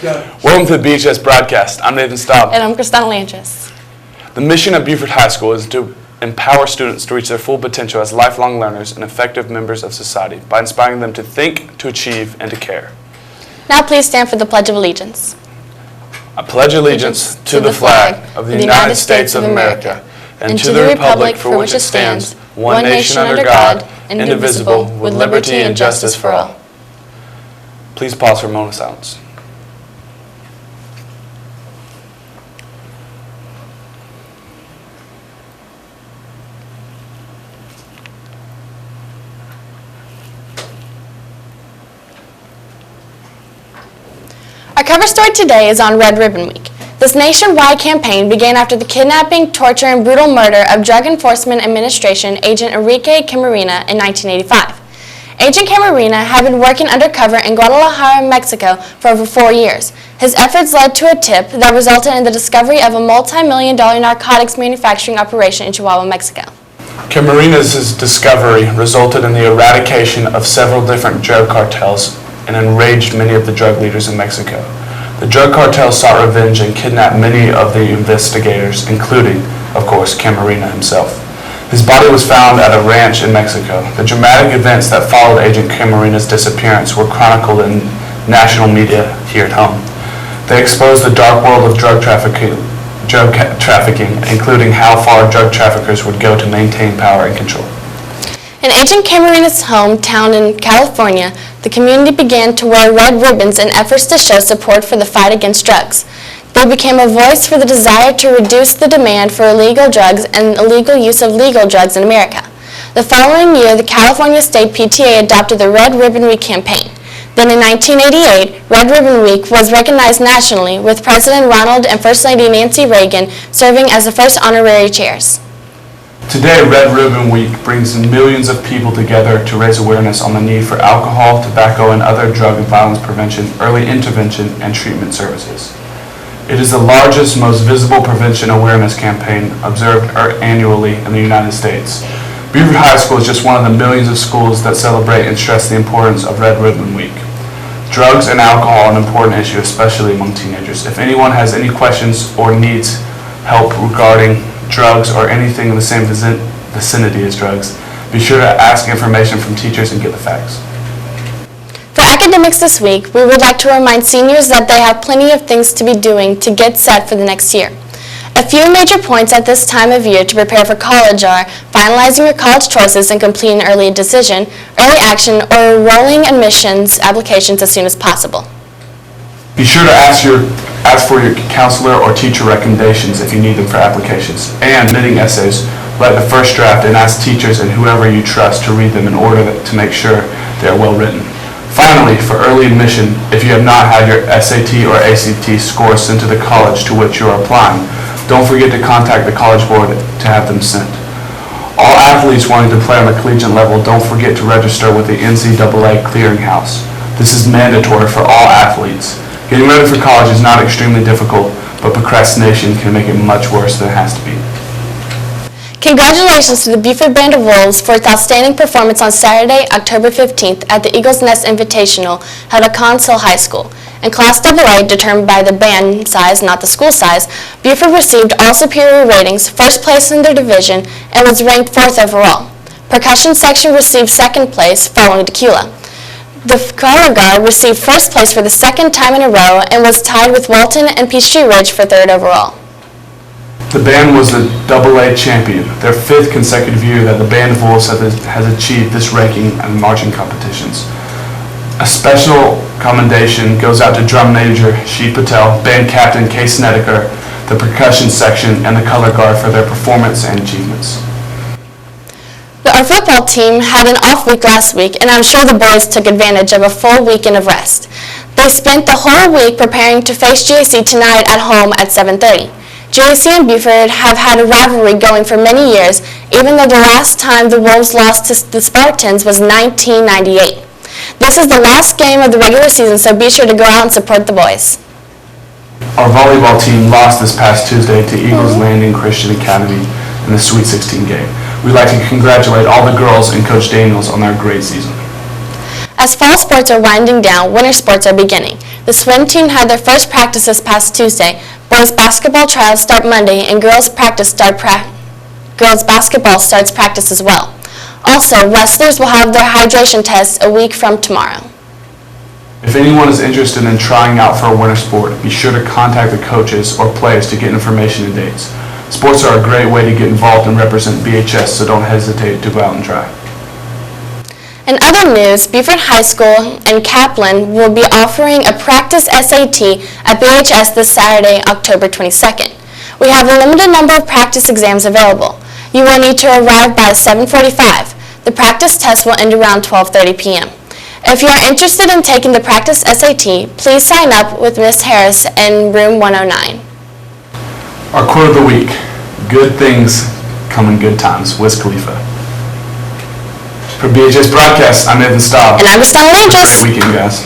Welcome to the BHS broadcast. I'm Nathan Staub. And I'm Christina Lanchis. The mission of Buford High School is to empower students to reach their full potential as lifelong learners and effective members of society by inspiring them to think, to achieve, and to care. Now please stand for the Pledge of Allegiance. I pledge allegiance to the flag of the United States of America and to the republic for which it stands, one nation under God, indivisible, with liberty and justice for all. Please pause for a moment of silence. Our cover story today is on Red Ribbon Week. This nationwide campaign began after the kidnapping, torture, and brutal murder of Drug Enforcement Administration agent Enrique Camarena in 1985. Agent Camarena had been working undercover in Guadalajara, Mexico for over 4 years. His efforts led to a tip that resulted in the discovery of a multi-million-dollar narcotics manufacturing operation in Chihuahua, Mexico. Camarena's discovery resulted in the eradication of several different drug cartels and enraged many of the drug leaders in Mexico. The drug cartels sought revenge and kidnapped many of the investigators, including, of course, Camarena himself. His body was found at a ranch in Mexico. The dramatic events that followed Agent Camarena's disappearance were chronicled in national media here at home. They exposed the dark world of drug trafficking, including how far drug traffickers would go to maintain power and control. In Agent Camarena's hometown in California, the community began to wear red ribbons in efforts to show support for the fight against drugs. They became a voice for the desire to reduce the demand for illegal drugs and illegal use of legal drugs in America. The following year, the California State PTA adopted the Red Ribbon Week campaign. Then in 1988, Red Ribbon Week was recognized nationally, with President Ronald and First Lady Nancy Reagan serving as the first honorary chairs. Today, Red Ribbon Week brings millions of people together to raise awareness on the need for alcohol, tobacco, and other drug and violence prevention, early intervention, and treatment services. It is the largest, most visible prevention awareness campaign observed annually in the United States. Buford High School is just one of the millions of schools that celebrate and stress the importance of Red Ribbon Week. Drugs and alcohol are an important issue, especially among teenagers. If anyone has any questions or needs help regarding drugs or anything in the same vicinity as drugs, be sure to ask information from teachers and get the facts. For academics this week, we would like to remind seniors that they have plenty of things to be doing to get set for the next year. A few major points at this time of year to prepare for college are finalizing your college choices and completing an early decision, early action, or enrolling admissions applications as soon as possible. Be sure to ask for your counselor or teacher recommendations if you need them for applications. And knitting essays, write the first draft and ask teachers and whoever you trust to read them in order to make sure they are well written. Finally, for early admission, if you have not had your SAT or ACT scores sent to the college to which you are applying, don't forget to contact the college board to have them sent. All athletes wanting to play on the collegiate level, don't forget to register with the NCAA clearinghouse. This is mandatory for all athletes. Getting ready for college is not extremely difficult, but procrastination can make it much worse than it has to be. Congratulations to the Buford Band of Wolves for its outstanding performance on Saturday, October 15th at the Eagles Nest Invitational held at Consell High School. In Class AA, determined by the band size, not the school size, Buford received all superior ratings, first place in their division, and was ranked 4th overall. Percussion section received 2nd place, following Tequila. The color guard received 1st place for the 2nd time in a row and was tied with Walton and Peachtree Ridge for 3rd overall. The band was the AA champion, their 5th consecutive year that the Band of Wolves has achieved this ranking in marching competitions. A special commendation goes out to drum major Sheet Patel, band captain Case Snedeker, the percussion section, and the color guard for their performance and achievements. Our football team had an off week last week, and I'm sure the boys took advantage of a full weekend of rest. They spent the whole week preparing to face GAC tonight at home at 7:30. GAC and Buford have had a rivalry going for many years, even though the last time the Wolves lost to the Spartans was 1998. This is the last game of the regular season, so be sure to go out and support the boys. Our volleyball team lost this past Tuesday to Eagles Landing Christian Academy in the Sweet 16 game. We'd like to congratulate all the girls and Coach Daniels on their great season. As fall sports are winding down, winter sports are beginning. The swim team had their first practice this past Tuesday. Boys basketball trials start Monday, and girls basketball starts practice as well. Also, wrestlers will have their hydration tests a week from tomorrow. If anyone is interested in trying out for a winter sport, be sure to contact the coaches or players to get information and dates. Sports are a great way to get involved and represent BHS, so don't hesitate to go out and try. In other news, Beaufort High School and Kaplan will be offering a practice SAT at BHS this Saturday, October 22nd. We have a limited number of practice exams available. You will need to arrive by 7:45. The practice test will end around 12:30 p.m. If you are interested in taking the practice SAT, please sign up with Ms. Harris in room 109. Our quote of the week: good things come in good times. Wiz Khalifa. For BHS Broadcast, I'm Nathan Staub. And I'm Gustavo Rangers. Weekend, guys.